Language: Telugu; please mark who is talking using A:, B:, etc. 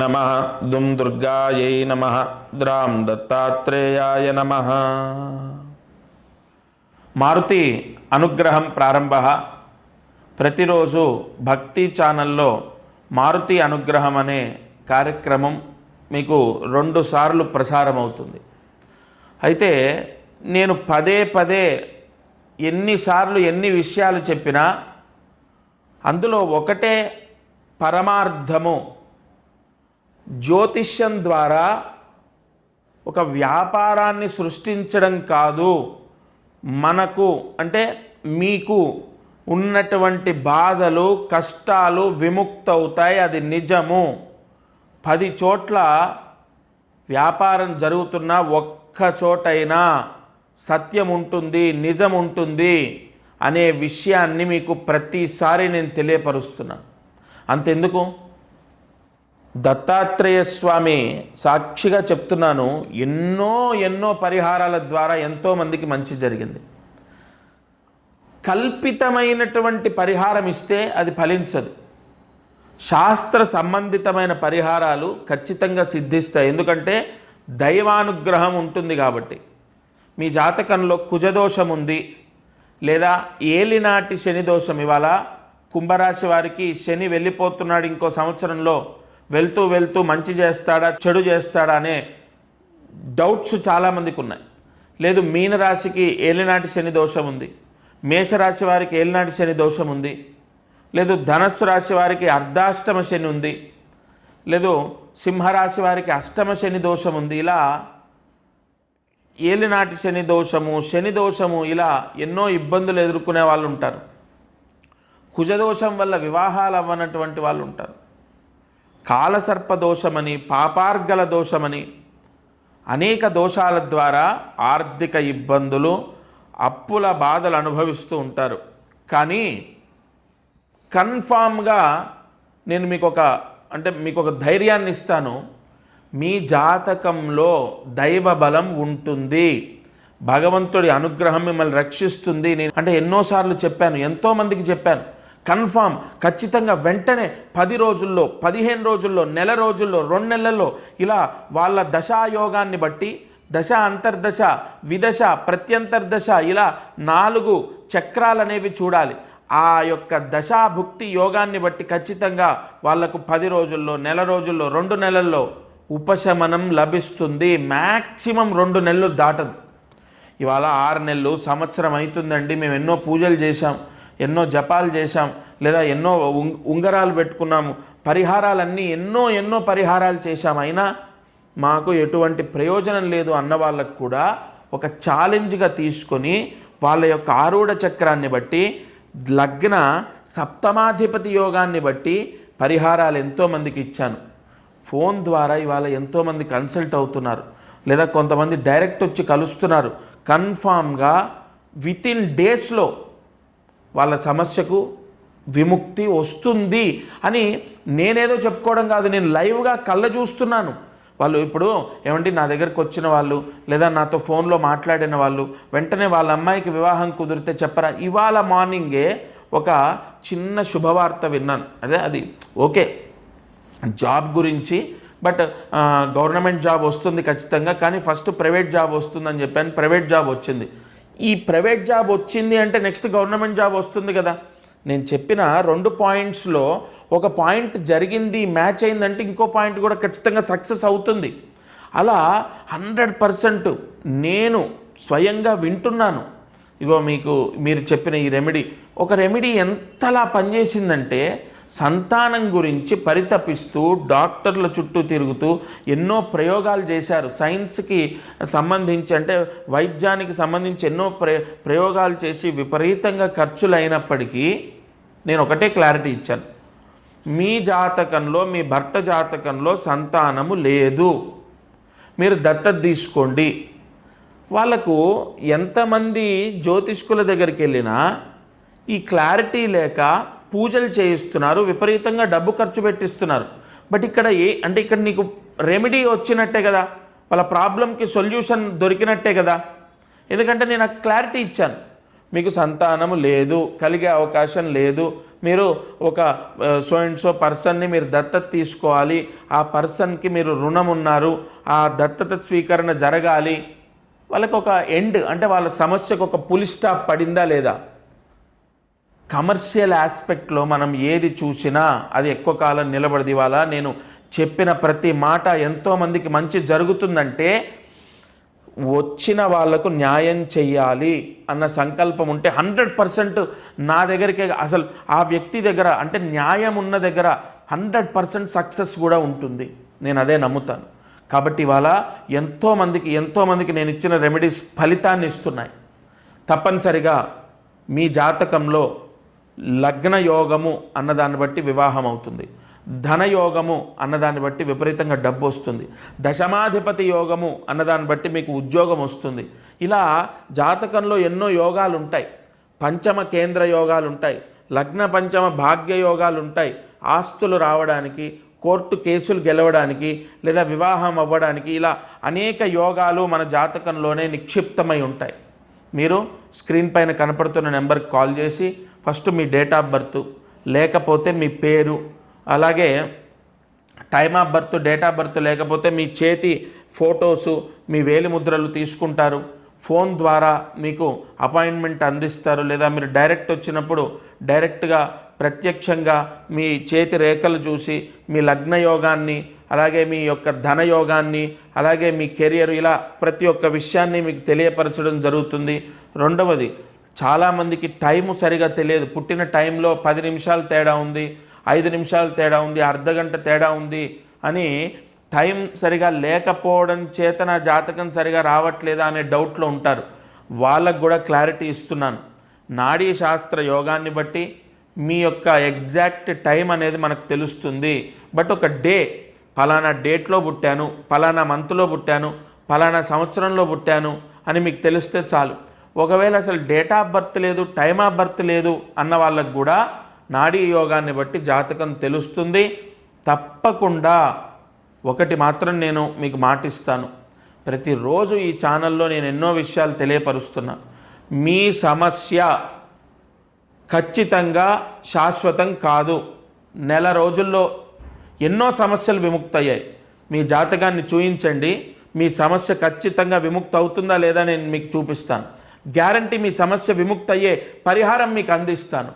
A: नमः दुं दुर्गायै नमः द्रां दत्तात्रेयाय नमः। మారుతి అనుగ్రహం ప్రారంభ. ప్రతిరోజు భక్తి ఛానల్లో మారుతి అనుగ్రహం అనే కార్యక్రమం మీకు 2 సార్లు ప్రసారం అవుతుంది. అయితే నేను పదే పదే ఎన్నిసార్లు ఎన్ని విషయాలు చెప్పినా అందులో ఒకటే పరమార్థము. జ్యోతిష్యం ద్వారా ఒక వ్యాపారాన్ని సృష్టించడం కాదు, మనకు అంటే మీకు ఉన్నటువంటి బాధలు కష్టాలు విముక్తవుతాయి. అది నిజము. 10 చోట్ల వ్యాపారం జరుగుతున్న ఒక్క చోటైనా సత్యం ఉంటుంది, నిజం ఉంటుంది అనే విషయాన్ని మీకు ప్రతిసారి నేను తెలియపరుస్తున్నాను. అంతెందుకు, దత్తాత్రేయ స్వామి సాక్షిగా చెప్తున్నాను, ఎన్నో పరిహారాల ద్వారా ఎంతోమందికి మంచి జరిగింది. కల్పితమైనటువంటి పరిహారం ఇస్తే అది ఫలించదు. శాస్త్ర సంబంధితమైన పరిహారాలు ఖచ్చితంగా సిద్ధిస్తాయి. ఎందుకంటే దైవానుగ్రహం ఉంటుంది కాబట్టి. మీ జాతకంలో కుజదోషం ఉంది లేదా ఏలినాటి శని దోషం, ఇవాళ కుంభరాశి వారికి శని వెళ్ళిపోతున్నాడు, ఇంకో సంవత్సరంలో వెళ్తూ వెళ్తూ మంచి చేస్తాడా చెడు చేస్తాడా అనే డౌట్స్ చాలామందికి ఉన్నాయి. లేదు మీనరాశికి ఏలినాటి శని దోషం ఉంది, మేషరాశి వారికి ఏలినాటి శని దోషం ఉంది, లేదు ధనస్సు రాశి వారికి అర్ధాష్టమ శని ఉంది, లేదు సింహరాశి వారికి అష్టమ శని దోషం ఉంది. ఇలా ఏలినాటి శని దోషము ఇలా ఎన్నో ఇబ్బందులు ఎదుర్కొనే వాళ్ళు ఉంటారు. కుజదోషం వల్ల వివాహాలు అవ్వనటువంటి వాళ్ళు ఉంటారు. కాలసర్ప దోషమని, పాపార్గల దోషమని అనేక దోషాల ద్వారా ఆర్థిక ఇబ్బందులు, అప్పుల బాధలు అనుభవిస్తూ ఉంటారు. కానీ కన్ఫామ్గా నేను మీకు ఒక ధైర్యాన్ని ఇస్తాను. మీ జాతకంలో దైవ బలం ఉంటుంది, భగవంతుడి అనుగ్రహం మిమ్మల్ని రక్షిస్తుంది. నేను ఎన్నోసార్లు చెప్పాను, ఎంతోమందికి చెప్పాను. కన్ఫామ్ ఖచ్చితంగా వెంటనే 10 రోజుల్లో, 15 రోజుల్లో, నెల రోజుల్లో, 2 నెలల్లో ఇలా వాళ్ళ దశాయోగాన్ని బట్టి దశ, అంతర్దశ, విదశ, ప్రత్యంతర్దశ ఇలా 4 చక్రాలు అనేవి చూడాలి. ఆ యొక్క దశాభుక్తి యోగాన్ని బట్టి ఖచ్చితంగా వాళ్లకు 10 రోజుల్లో, నెల రోజుల్లో, 2 నెలల్లో ఉపశమనం లభిస్తుంది. మ్యాక్సిమం 2 నెలలు దాటదు. ఇవాళ 6 నెలలు, సంవత్సరం అవుతుందండి, మేము ఎన్నో పూజలు చేశాం, ఎన్నో జపాలు చేశాం, లేదా ఎన్నో ఉంగరాలు పెట్టుకున్నాము, పరిహారాలన్నీ ఎన్నో పరిహారాలు చేశాం, అయినా మాకు ఎటువంటి ప్రయోజనం లేదు అన్న వాళ్ళకు కూడా ఒక ఛాలెంజ్గా తీసుకొని వాళ్ళ యొక్క ఆరూఢ చక్రాన్ని బట్టి, లగ్న సప్తమాధిపతి యోగాన్ని బట్టి పరిహారాలు ఎంతోమందికి ఇచ్చాను. ఫోన్ ద్వారా ఇవాళ ఎంతోమంది కన్సల్ట్ అవుతున్నారు, లేదా కొంతమంది డైరెక్ట్ వచ్చి కలుస్తున్నారు. కన్ఫామ్గా వితిన్ డేస్లో వాళ్ళ సమస్యకు విముక్తి వస్తుంది అని నేనేదో చెప్పుకోవడం కాదు, నేను లైవ్గా కళ్ళ చూస్తున్నాను. వాళ్ళు ఇప్పుడు ఏమంటే నా దగ్గరికి వచ్చిన వాళ్ళు, లేదా నాతో ఫోన్లో మాట్లాడిన వాళ్ళు వెంటనే వాళ్ళ అమ్మాయికి వివాహం కుదిరితే చెప్పరా. ఇవాళ మార్నింగే ఒక చిన్న శుభవార్త విన్నాను. అది ఓకే, జాబ్ గురించి, బట్ గవర్నమెంట్ జాబ్ వస్తుంది ఖచ్చితంగా, కానీ ఫస్ట్ ప్రైవేట్ జాబ్ వస్తుందని చెప్పాను. ప్రైవేట్ జాబ్ వచ్చింది. ఈ ప్రైవేట్ జాబ్ వచ్చింది అంటే నెక్స్ట్ గవర్నమెంట్ జాబ్ వస్తుంది కదా. నేను చెప్పిన 2 పాయింట్స్లో ఒక పాయింట్ జరిగింది, మ్యాచ్ అయిందంటే ఇంకో పాయింట్ కూడా ఖచ్చితంగా సక్సెస్ అవుతుంది. అలా 100% నేను స్వయంగా వింటున్నాను. ఇగో మీరు చెప్పిన ఈ ఒక రెమెడీ ఎంతలా పనిచేసిందంటే, సంతానం గురించి పరితపిస్తూ డాక్టర్ల చుట్టూ తిరుగుతూ ఎన్నో ప్రయోగాలు చేశారు. సైన్స్కి సంబంధించి వైద్యానికి సంబంధించి ఎన్నో ప్రయోగాలు చేసి విపరీతంగా ఖర్చులు అయినప్పటికీ నేను ఒకటే క్లారిటీ ఇచ్చాను. మీ జాతకంలో, మీ భర్త జాతకంలో సంతానము లేదు, మీరు దత్తత తీసుకోండి. వాళ్ళకు ఎంతమంది జ్యోతిష్కుల దగ్గరికి వెళ్ళినా ఈ క్లారిటీ లేక పూజలు చేయిస్తున్నారు, విపరీతంగా డబ్బు ఖర్చు పెట్టిస్తున్నారు. బట్ ఇక్కడ ఇక్కడ నీకు రెమెడీ వచ్చినట్టే కదా, వాళ్ళ ప్రాబ్లంకి సొల్యూషన్ దొరికినట్టే కదా. ఎందుకంటే నేను క్లారిటీ ఇచ్చాను. మీకు సంతానము లేదు, కలిగే అవకాశం లేదు, మీరు ఒక సో అండ్ సో పర్సన్ని మీరు దత్తత తీసుకోవాలి, ఆ పర్సన్కి మీరు రుణం ఉన్నారు, ఆ దత్తత స్వీకరణ జరగాలి, వాళ్ళకి ఒక ఎండ్ అంటే వాళ్ళ సమస్యకు ఒక పులి స్టాప్ పడిందా లేదా? కమర్షియల్ ఆస్పెక్ట్లో మనం ఏది చూసినా అది ఎక్కువ కాలం నిలబడది. ఇవాళ నేను చెప్పిన ప్రతి మాట ఎంతోమందికి మంచి జరుగుతుందంటే వచ్చిన వాళ్లకు న్యాయం చెయ్యాలి అన్న సంకల్పం ఉంటే 100% నా దగ్గరికి అసలు ఆ వ్యక్తి దగ్గర అంటే న్యాయం ఉన్న దగ్గర 100% సక్సెస్ కూడా ఉంటుంది. నేను అదే నమ్ముతాను. కాబట్టి ఇవాళ ఎంతోమందికి నేను ఇచ్చిన రెమెడీస్ ఫలితాన్ని ఇస్తున్నాయి. తప్పనిసరిగా మీ జాతకంలో లగ్న యోగము అన్నదాన్ని బట్టి వివాహం అవుతుంది, ధనయోగము అన్నదాన్ని బట్టి విపరీతంగా డబ్బు వస్తుంది, దశమాధిపతి యోగము అన్నదాన్ని బట్టి మీకు ఉద్యోగం వస్తుంది. ఇలా జాతకంలో ఎన్నో యోగాలు ఉంటాయి. పంచమ కేంద్ర యోగాలు ఉంటాయి, లగ్న పంచమ భాగ్య యోగాలు ఉంటాయి. ఆస్తులు రావడానికి, కోర్టు కేసులు గెలవడానికి, లేదా వివాహం అవ్వడానికి ఇలా అనేక యోగాలు మన జాతకంలోనే నిక్షిప్తమై ఉంటాయి. మీరు స్క్రీన్ పైన కనపడుతున్న నెంబర్కి కాల్ చేసి first me date of birth, లేకపోతే మీ పేరు, అలాగే time of birth, date of birth, లేకపోతే మీ చేతి ఫొటోసు, మీ వేలిముద్రలు తీసుకుంటారు. ఫోన్ ద్వారా మీకు అపాయింట్మెంట్ అందిస్తారు, లేదా మీరు డైరెక్ట్ వచ్చినప్పుడు డైరెక్ట్గా ప్రత్యక్షంగా మీ చేతి రేఖలు చూసి మీ లగ్న యోగాన్ని, అలాగే మీ యొక్క ధనయోగాన్ని, అలాగే మీ కెరియర్, ఇలా ప్రతి ఒక్క విషయాన్ని మీకు తెలియపరచడం జరుగుతుంది. రెండవది, చాలామందికి టైము సరిగా తెలియదు. పుట్టిన టైంలో 10 నిమిషాలు తేడా ఉంది, 5 నిమిషాలు తేడా ఉంది, అర్ధగంట తేడా ఉంది అని టైం సరిగా లేకపోవడం చేత నా జాతకం సరిగా రావట్లేదా అనే డౌట్లో ఉంటారు. వాళ్ళకు కూడా క్లారిటీ ఇస్తున్నాను. నాడీ శాస్త్ర యోగాన్ని బట్టి మీ యొక్క ఎగ్జాక్ట్ టైం అనేది మనకు తెలుస్తుంది. బట్ ఒక డే, పలానా డేట్లో పుట్టాను, పలానా మంత్లో పుట్టాను, పలానా సంవత్సరంలో పుట్టాను అని మీకు తెలిస్తే చాలు. ఒకవేళ అసలు డేట్ ఆఫ్ బర్త్ లేదు, టైమ్ ఆఫ్ బర్త్ లేదు అన్న వాళ్ళకు కూడా నాడీ యోగాన్ని బట్టి జాతకం తెలుస్తుంది. తప్పకుండా ఒకటి మాత్రం నేను మీకు మాటిస్తాను, ప్రతిరోజు ఈ ఛానల్లో నేను ఎన్నో విషయాలు తెలియపరుస్తున్నా. మీ సమస్య ఖచ్చితంగా శాశ్వతం కాదు. నెల రోజుల్లో ఎన్నో సమస్యలు విముక్తయ్యాయి. మీ జాతకాన్ని చూయించండి, మీ సమస్య ఖచ్చితంగా విముక్తి అవుతుందా లేదా నేను మీకు చూపిస్తాను. గ్యారంటీ మీ సమస్య విముక్తి అయ్యే పరిహారం మీకు అందిస్తాను.